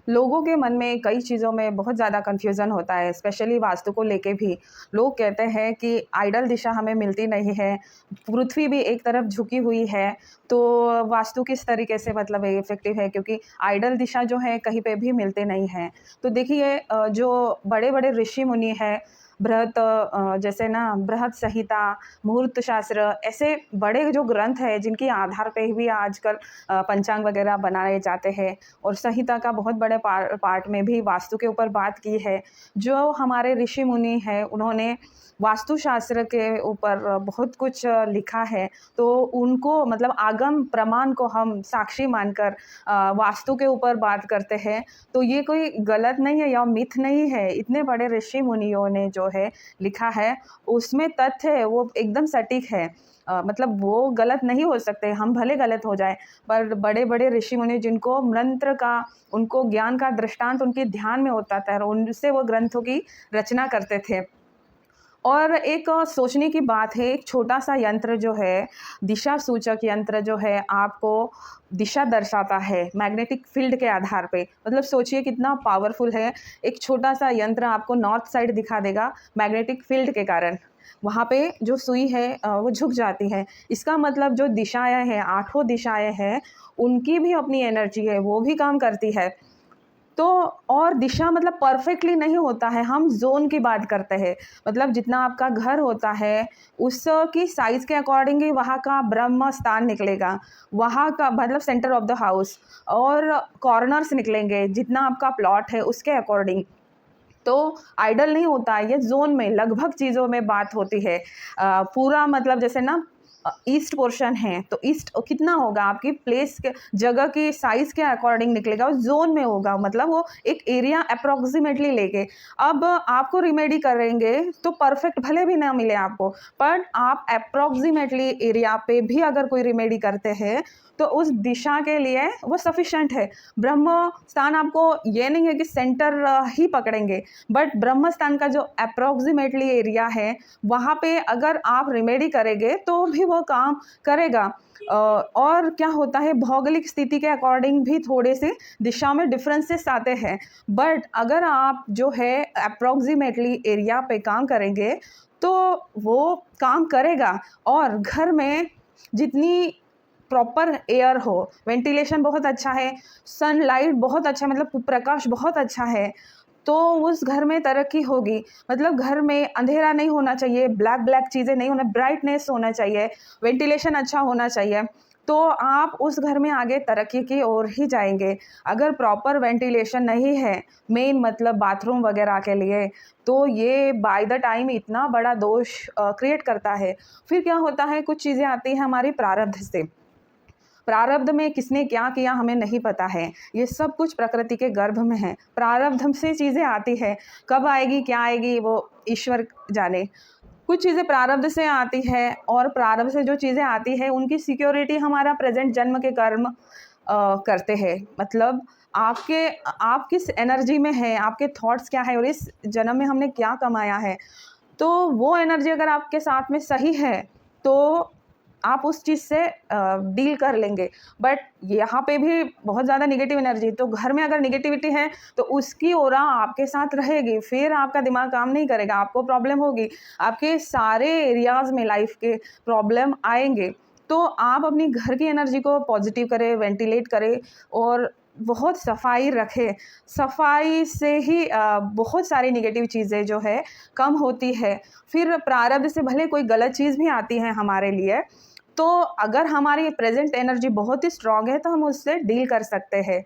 लोगों के मन में कई चीज़ों में बहुत ज़्यादा कन्फ्यूज़न होता है, स्पेशली वास्तु को लेके भी। लोग कहते हैं कि आइडल दिशा हमें मिलती नहीं है, पृथ्वी भी एक तरफ झुकी हुई है, तो वास्तु किस तरीके से मतलब इफ़ेक्टिव है, क्योंकि आइडल दिशा जो है कहीं पे भी मिलते नहीं हैं। तो देखिए जो बड़े-बड़े ऋषि-मुनि हैं, जैसे ना बृहत संहिता, मुहूर्त शास्त्र, ऐसे बड़े जो ग्रंथ हैं जिनके आधार पे भी आजकल पंचांग वगैरह बनाए जाते हैं। और संहिता का बहुत बड़े पार्ट में भी वास्तु के ऊपर बात की है। जो हमारे ऋषि मुनि हैं उन्होंने वास्तुशास्त्र के ऊपर बहुत कुछ लिखा है, तो उनको मतलब आगम प्रमाण को हम साक्षी मानकर वास्तु के ऊपर बात करते हैं। तो ये कोई गलत नहीं है या मिथ नहीं है, इतने बड़े ऋषि मुनियों ने जो है लिखा है, उसमें तथ्य है वो एकदम सटीक है। मतलब वो गलत नहीं हो सकते, हम भले गलत हो जाएँ, पर बड़े-बड़े ऋषि-मुनि जिनको मंत्र का, उनको ज्ञान का दृष्टांत उनके ध्यान में होता था और उनसे वो ग्रंथों की रचना करते थे। और एक सोचने की बात है, एक छोटा-सा यंत्र जो है, दिशा सूचक यंत्र जो है, आपको दिशा दर्शाता है मैग्नेटिक फ़ील्ड के आधार पे। मतलब सोचिए कितना पावरफुल है, एक छोटा-सा यंत्र आपको नॉर्थ साइड दिखा देगा मैग्नेटिक फ़ील्ड के कारण। वहाँ पे जो सुई है वो झुक जाती है। इसका मतलब जो दिशाएँ हैं, 8 दिशाएँ हैं, उनकी भी अपनी एनर्जी है, वो भी काम करती है। तो और दिशा मतलब परफेक्टली नहीं होता है, हम ज़ोन की बात करते हैं। मतलब जितना आपका घर होता है, उसकी साइज़ के अकॉर्डिंग ही वहाँ का ब्रह्म स्थान निकलेगा। वहाँ का मतलब सेंटर ऑफ़ द हाउस, और कॉर्नर्स निकलेंगे, जितना आपका प्लॉट है उसके अकॉर्डिंग। तो आइडल नहीं होता है, ये ज़ोन में लगभग चीज़ों में बात होती है। पूरा मतलब जैसे ना ईस्ट पोर्शन है, तो ईस्ट कितना होगा आपकी प्लेस के जगह की साइज़ के अकॉर्डिंग निकलेगा, उस ज़ोन में होगा, मतलब वो एक एरिया अप्रॉक्सिमेटली लेके। अब आपको रिमेडी करेंगे तो परफेक्ट भले भी ना मिले आपको, बट आप अप्रॉक्सिमेटली एरिया पे भी अगर कोई रिमेडी करते हैं, तो उस दिशा के लिए वो सफिशिएंट है। ब्रह्म स्थान आपको ये नहीं है कि सेंटर ही पकड़ेंगे, बट ब्रह्म स्थान का जो अप्रॉक्सिमेटली एरिया है, वहाँ पे अगर आप रिमेडी करेंगे तो भी वो काम करेगा। और क्या होता है, भौगोलिक स्थिति के अकॉर्डिंग भी थोड़े से दिशा में डिफरेंसेस आते हैं, बट अगर आप जो है अप्रॉक्सिमेटली एरिया पे काम करेंगे तो वो काम करेगा। और घर में जितनी प्रॉपर एयर हो, वेंटिलेशन बहुत अच्छा है, सनलाइट बहुत अच्छा, मतलब प्रकाश बहुत अच्छा है, तो उस घर में तरक्की होगी। मतलब घर में अंधेरा नहीं होना चाहिए, ब्लैक-ब्लैक चीज़ें नहीं होना, ब्राइटनेस होना चाहिए, वेंटिलेशन अच्छा होना चाहिए, तो आप उस घर में आगे तरक्की की ओर ही जाएँगे। अगर प्रॉपर वेंटिलेशन नहीं है, मेन मतलब बाथरूम वगैरह के लिए, तो ये बाय द टाइम इतना बड़ा दोष क्रिएट करता है। फिर क्या होता है, कुछ चीज़ें आती हैं हमारी प्रारब्ध से। प्रारब्ध में किसने क्या किया हमें नहीं पता है, ये सब कुछ प्रकृति के गर्भ में है। प्रारब्ध से चीज़ें आती है, कब आएगी क्या आएगी वो ईश्वर जाने। कुछ चीज़ें प्रारब्ध से आती है, और प्रारब्ध से जो चीज़ें आती है उनकी सिक्योरिटी हमारा प्रेजेंट जन्म के कर्म करते हैं। मतलब आपके आप किस एनर्जी में हैं, आपके थॉट्स क्या है और इस जन्म में हमने क्या कमाया है, तो वो एनर्जी अगर आपके साथ में सही है, तो आप उस चीज़ से डील कर लेंगे। बट यहाँ पे भी बहुत ज़्यादा नेगेटिव एनर्जी, तो घर में अगर नेगेटिविटी है तो उसकी ऑरा आपके साथ रहेगी, फिर आपका दिमाग काम नहीं करेगा, आपको प्रॉब्लम होगी, आपके सारे एरियाज़ में लाइफ के प्रॉब्लम आएँगे। तो आप अपनी घर की एनर्जी को पॉजिटिव करें, वेंटिलेट करें, और बहुत सफाई रखें। सफाई से ही बहुत सारी नेगेटिव चीज़ें जो है कम होती है। फिर प्रारब्ध से भले कोई गलत चीज़ भी आती है हमारे लिए, तो अगर हमारी प्रेज़ेंट एनर्जी बहुत ही स्ट्रॉन्ग है तो हम उससे डील कर सकते हैं।